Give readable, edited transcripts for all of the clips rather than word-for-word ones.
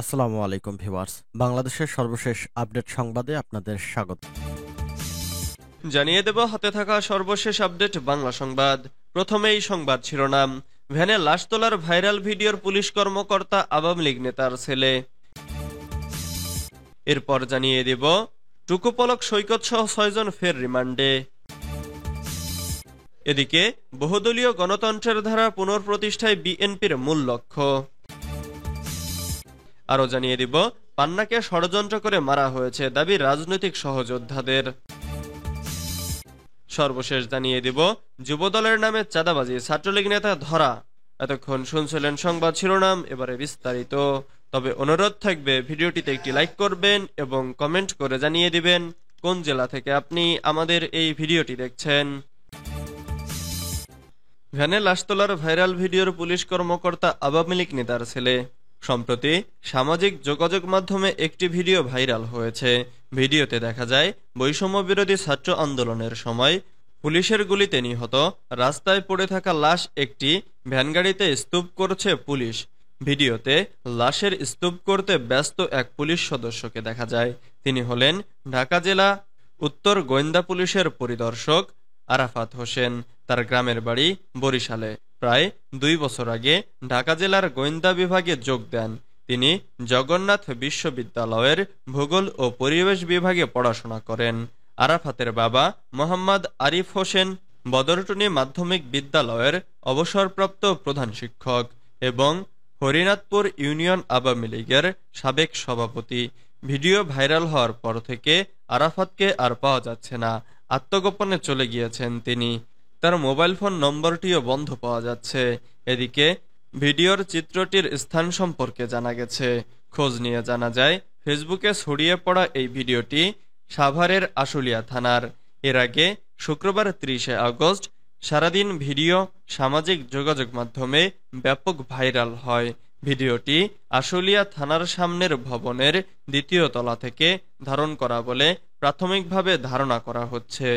আসসালামু আলাইকুম ভিউয়ার্স, বাংলাদেশের সর্বশেষ আপডেট সংবাদে আপনাদের স্বাগত। জানিয়ে দেব হাতে থাকা সর্বশেষ আপডেট বাংলা সংবাদ। প্রথমেই সংবাদ শিরোনাম। ভ্যানে লাশ তোলার ভাইরাল ভিডিওর পুলিশ কর্মকর্তা আওয়ামী লীগ নেতার ছেলে। এরপর জানিয়ে দেব টুকু পলক সৈকত সহ 6 জন ফের রিমান্ডে। এদিকে বহুদলীয় গণতন্ত্রের ধারা পুনঃপ্রতিষ্ঠায় বিএনপির মূল লক্ষ্য। আরও জানিয়ে দিব পান্নাকে ষড়যন্ত্র করে মারা হয়েছে দাবি রাজনৈতিক সহযোদ্ধাদের। সর্বশেষ জানিয়ে দিব যুবদলের নামে চাঁদাবাজি, ছাত্রলীগ নেতা ধরা। এতক্ষণ শুনছিলেন সংবাদ শিরোনাম, এবারে বিস্তারিত। তবে অনুরোধ থাকবে ভিডিওটিতে একটি লাইক করবেন এবং কমেন্ট করে জানিয়ে দিবেন কোন জেলা থেকে আপনি আমাদের এই ভিডিওটি দেখছেন। ভ্যানে লাশ তোলার ভাইরাল ভিডিওর পুলিশ কর্মকর্তা আওয়ামী লীগ নেতার ছেলে। সম্প্রতি সামাজিক যোগাযোগ মাধ্যমে একটি ভিডিও ভাইরাল হয়েছে। ভিডিওতে দেখা যায় বৈষম্য বিরোধী ছাত্র আন্দোলনের সময় পুলিশের গুলিতে নিহত রাস্তায় পড়ে থাকা লাশ একটি ভ্যানগাড়িতে স্তূপ করছে পুলিশ। ভিডিওতে লাশের স্তূপ করতে ব্যস্ত এক পুলিশ সদস্যকে দেখা যায়। তিনি হলেন ঢাকা জেলা উত্তর গোয়েন্দা পুলিশের পরিদর্শক আরাফাত হোসেন। তার গ্রামের বাড়ি বরিশালে। প্রায় 2 বছর আগে ঢাকা জেলার গোয়েন্দা বিভাগে যোগ দেন তিনি। জগন্নাথ বিশ্ববিদ্যালয়ের ভূগোল ও পরিবেশ বিভাগে পড়াশোনা করেন। আরাফাতের বাবা মোহাম্মদ আরিফ হোসেন বদরটুনি মাধ্যমিক বিদ্যালয়ের অবসরপ্রাপ্ত প্রধান শিক্ষক এবং হরিনাথপুর ইউনিয়ন আওয়ামী লীগের সাবেক সভাপতি। ভিডিও ভাইরাল হওয়ার পর থেকে আরাফাতকে আর পাওয়া যাচ্ছে না। আত্মগোপনে চলে গিয়েছেন তিনি। তার মোবাইল ফোন নম্বরটিও বন্ধ পাওয়া যাচ্ছে। এদিকে ভিডিওর চিত্রটির স্থান সম্পর্কে জানা গেছে। খোঁজ নিয়ে জানা যায় ফেসবুকে ছড়িয়ে পড়া এই ভিডিওটি সাভারের আশুলিয়া থানার। এর আগে শুক্রবার 30 আগস্ট সারাদিন ভিডিও সামাজিক যোগাযোগ মাধ্যমে ব্যাপক ভাইরাল হয়। ভিডিওটি আশুলিয়া থানার সামনের ভবনের 2য় তলা থেকে ধারণ করা বলে প্রাথমিকভাবে ধারণা করা হচ্ছে।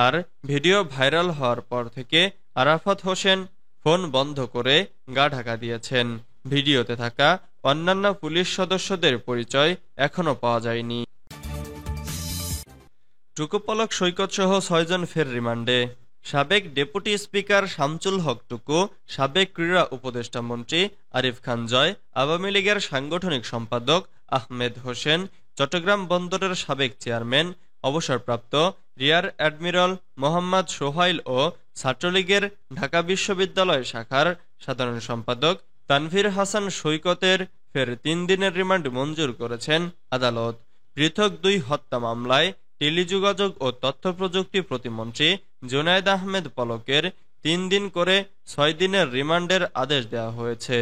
আর ভিডিও ভাইরাল হওয়ার পর থেকে আরাফাত হোসেন ফোন বন্ধ করে গা ঢাকা দিয়েছেন। ভিডিওতে থাকা অন্যান্য পুলিশ সদস্যদের পরিচয় এখনো পাওয়া যায়নি। টুকু পলক সৈকত সহ 6 জন ফের রিমান্ডে। সাবেক ডেপুটি স্পিকার শামসুল হক টুকু, সাবেক ক্রীড়া উপদেষ্টা মন্ত্রী আরিফ খান জয়, আওয়ামী লীগের সাংগঠনিক সম্পাদক আহমেদ হোসেন, চট্টগ্রাম বন্দরের সাবেক চেয়ারম্যান অবসরপ্রাপ্ত রিয়ার অ্যাডমিরাল মোহাম্মদ সোহাইল ও ছাত্রলীগের ঢাকা বিশ্ববিদ্যালয় শাখার সাধারণ সম্পাদক তানভীর হাসান সৈকতের ফের 3 দিনের রিমান্ড মঞ্জুর করেছেন আদালত। পৃথক 2 হত্যা মামলায় টেলিযোগাযোগ ও তথ্য প্রযুক্তি প্রতিমন্ত্রী জুনায়েদ আহমেদ পলকের 3 দিন করে 6 দিনের রিমান্ডের আদেশ দেওয়া হয়েছে।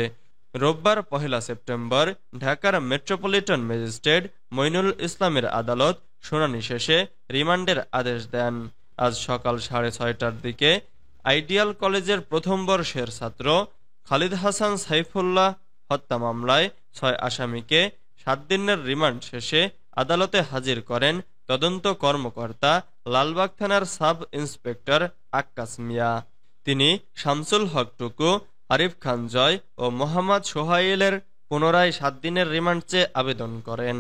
রোববার 1 সেপ্টেম্বর ঢাকার মেট্রোপলিটন ম্যাজিস্ট্রেট মইনুল ইসলামের আদালত শুনানি শেষে রিমান্ডের আদেশ দেন। আজ সকাল 6:30টার দিকে আইডিয়াল কলেজের প্রথম বর্ষের ছাত্র খালিদ হাসান সাইফুল্লাহ হত্যা মামলায় 6 আসামিকে 7 দিনের রিমান্ড শেষে আদালতে হাজির করেন তদন্ত কর্মকর্তা লালবাগ থানার সাব ইন্সপেক্টর আক্কাস মিয়া। তিনি শামসুল হক টুকু, আরিফ খান জয় ও মোহাম্মদ সোহাইলের পুনরায় 7 দিনের রিমান্ড চেয়ে আবেদন করেন।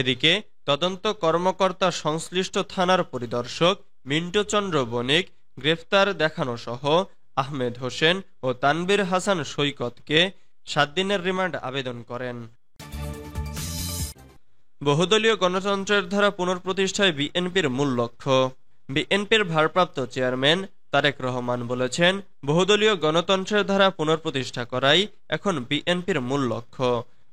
এদিকে তদন্ত কর্মকর্তা সংশ্লিষ্ট থানার পরিদর্শক মিন্টু চন্দ্র বণিক গ্রেফতার দেখানো সহ আহমেদ হোসেন ও তানভীর হাসান সৈকতকে 7 দিনের রিমান্ড আবেদন করেন। বহুদলীয় গণতন্ত্রের ধারা পুনঃপ্রতিষ্ঠায় বিএনপির মূল লক্ষ্য। বিএনপির ভারপ্রাপ্ত চেয়ারম্যান তারেক রহমান বলেছেন, বহুদলীয় গণতন্ত্রের ধারা পুনঃপ্রতিষ্ঠা করাই এখন বিএনপির মূল লক্ষ্য।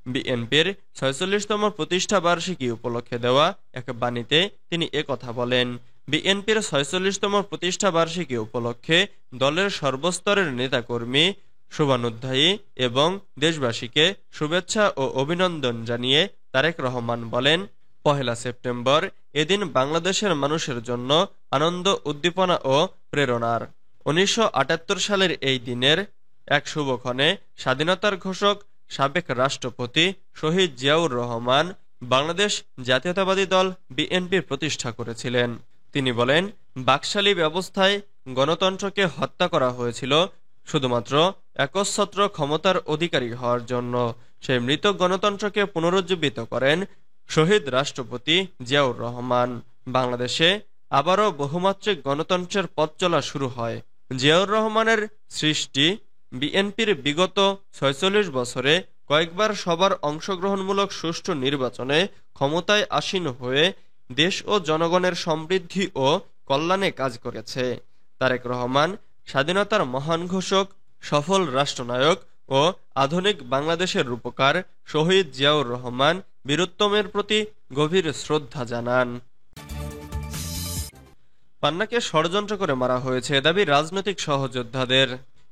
বিএনপির 46তম প্রতিষ্ঠা বার্ষিকী উপলক্ষে দেওয়া এক বাণীতে তিনি একথা বলেন। বিএনপির 46তম প্রতিষ্ঠা বার্ষিকী উপলক্ষে দলের সর্বস্তরের নেতাকর্মী, শুভানুধ্যায়ী এবং দেশবাসীকে শুভেচ্ছা ও অভিনন্দন জানিয়ে তারেক রহমান বলেন, 1 সেপ্টেম্বর এদিন বাংলাদেশের মানুষের জন্য আনন্দ, উদ্দীপনা ও প্রেরণার। 1978 সালের এই দিনের এক শুভক্ষণে স্বাধীনতার ঘোষক সাবেক রাষ্ট্রপতি শহীদ জিয়াউর রহমান বাংলাদেশ জাতীয়তাবাদী দল বিএনপি প্রতিষ্ঠা করেছিলেন। তিনি বলেন, বাকশালী ব্যবস্থায় গণতন্ত্রকে হত্যা করা হয়েছিল শুধুমাত্র একচ্ছত্র ক্ষমতার অধিকারী হওয়ার জন্য। সেই মৃত গণতন্ত্রকে পুনরুজ্জীবিত করেন শহীদ রাষ্ট্রপতি জিয়াউর রহমান। বাংলাদেশে আবারও বহুমাত্রিক গণতন্ত্রের পথ চলা শুরু হয়। জিয়াউর রহমানের সৃষ্টি বিএনপির বিগত ৪৬ বছরে কয়েকবার সবার অংশগ্রহণমূলক সুষ্ঠু নির্বাচনে ক্ষমতায় আসীন হয়ে দেশ ও জনগণের সমৃদ্ধি ও কল্যাণে কাজ করেছে। তারেক রহমান স্বাধীনতার মহান ঘোষক, সফল রাষ্ট্রনায়ক ও আধুনিক বাংলাদেশের রূপকার শহীদ জিয়াউর রহমান বীরোত্তমের প্রতি গভীর শ্রদ্ধা জানান। পান্নাকে ষড়যন্ত্র করে মারা হয়েছে দাবি রাজনৈতিক সহযোদ্ধাদের।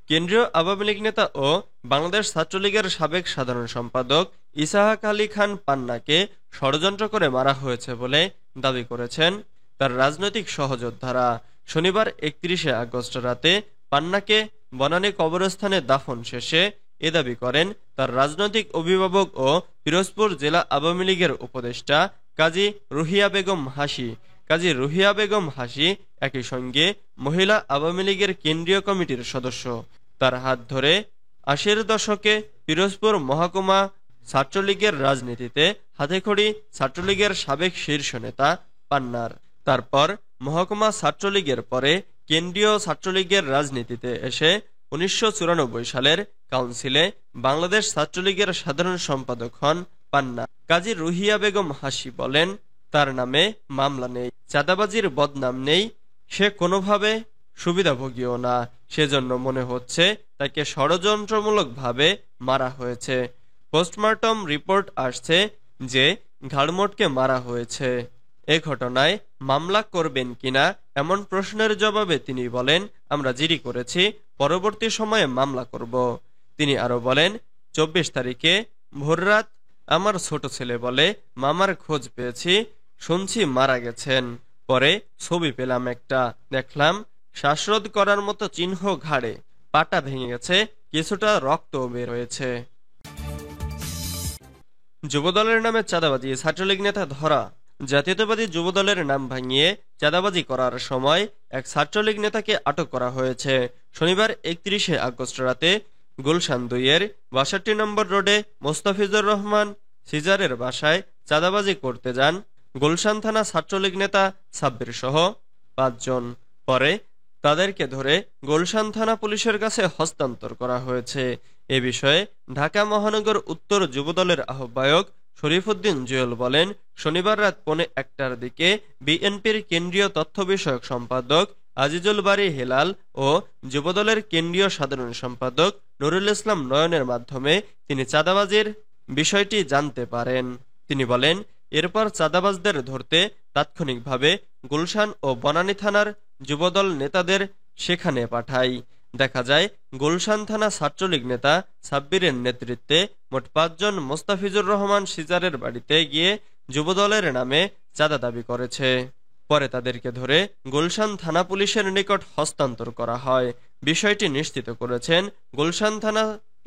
কেন্দ্রীয় আওয়ামী লীগ নেতা ও বাংলাদেশ ছাত্রলীগের সাবেক সাধারণ সম্পাদক ইসাহাক আলী খান পান্নাকে ষড়যন্ত্র করে মারা হয়েছে বলে দাবি করেছেন তার রাজনৈতিক সহযোদ্ধারা। শনিবার ৩১ আগস্ট রাতে পান্নাকে বনানী কবরস্থানে দাফন শেষে এ দাবি করেন তার রাজনৈতিক অভিভাবক ও পিরোজপুর জেলা আওয়ামী লীগের উপদেষ্টা কাজী রুহিয়া বেগম হাসি। কাজী রুহিয়া বেগম হাসি একই সঙ্গে মহিলা আওয়ামী লীগের কেন্দ্রীয় কমিটির সদস্য। তার হাত ধরে ৮০-এর দশকে পিরোজপুর মহকুমা ছাত্রলীগের রাজনীতিতে হাতেখড়ি ছাত্রলীগের সাবেক শীর্ষ নেতা পান্নার। তারপর মহকুমা ছাত্রলীগের পরে কেন্দ্রীয় ছাত্রলীগের রাজনীতিতে এসে ১৯৯৪ সালের কাউন্সিলে বাংলাদেশ ছাত্রলীগের সাধারণ সম্পাদক হন পান্না। কাজী রুহিয়া বেগম হাসি বলেন, তার নামে মামলা নেই, চাঁদাবাজির বদনাম নেই, সে কোনোভাবে সুবিধাভোগীও না, সেজন্য মনে হচ্ছে তাকে ষড়যন্ত্রমূলকভাবে মারা হয়েছে। পোস্টমর্টম রিপোর্ট আসছে যে ঘাড়মোটকে মারা হয়েছে। এ ঘটনায় মামলা করবেন কিনা এমন প্রশ্নের জবাবে তিনি বলেন, আমরা জিডি করেছি, পরবর্তী সময়ে মামলা করব। তিনি আরো বলেন, ২৪ তারিখে ভোররাত আমার ছোট ছেলে বলে মামার খোঁজ পেয়েছি, শুনছি মারা গেছেন। পরে ছবি পেলাম একটা, দেখলাম শ্বাসরোধ করার মতো চিহ্ন ঘাড়ে, পাটা ভেঙে গেছে, কিছুটা রক্ত বের হয়েছে। যুবদলের নামে চাঁদাবাজি, ছাত্রলীগ নেতা ধরা। জাতীয়তাবাদী যুবদলের নাম ভাঙিয়ে চাঁদাবাজি করার সময় এক ছাত্রলীগ নেতাকে আটক করা হয়েছে। শনিবার ৩১ আগস্ট রাতে গুলশান ২-এর ৬২ নম্বর রোডে মোস্তাফিজুর রহমান সিজারের বাসায় চাঁদাবাজি করতে যান গুলশান থানা ছাত্রলীগ নেতা সাব্বির সহ ৫ জন। পরে তাদেরকে ধরে গুলশান থানা পুলিশের কাছে হস্তান্তর করা হয়েছে। এ বিষয়ে ঢাকা মহানগর উত্তর যুবদলের আহ্বায়ক শরীফউদ্দীন জুয়েল বলেন, শনিবার রাত ১:১টার দিকে বিএনপির কেন্দ্রীয় তথ্য বিষয়ক সম্পাদক আজিজুল বারী হেলাল ও যুবদলের কেন্দ্রীয় সাধারণ সম্পাদক নুরুল ইসলাম নয়নের মাধ্যমে তিনি চাঁদাবাজির বিষয়টি জানতে পারেন। তিনি বলেন, এরপর চাঁদাবাজদের ধরতে তাৎক্ষণিকভাবে গুলশান ও বনানী থানার যুবদল নেতাদের সেখানে পাঠাই। দেখা যায় গুলশান থানা ছাত্রলীগ নেতা সাব্বিরের নেতৃত্বে মোট ৫ জন মোস্তাফিজুর রহমান সিজারের বাড়িতে গিয়ে যুবদলের নামে চাঁদা দাবি করেছে। পরে তাদেরকে ধরে গুলশান থানা পুলিশের নিকট হস্তান্তর করা হয়। বিষয়টি নিশ্চিত করেছেন গুলশান থানা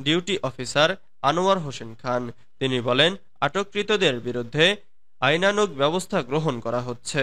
ডিউটি অফিসার আনোয়ার হোসেন খান। তিনি বলেন, আটককৃতদের বিরুদ্ধে আইনানুগ ব্যবস্থা গ্রহণ করা হচ্ছে।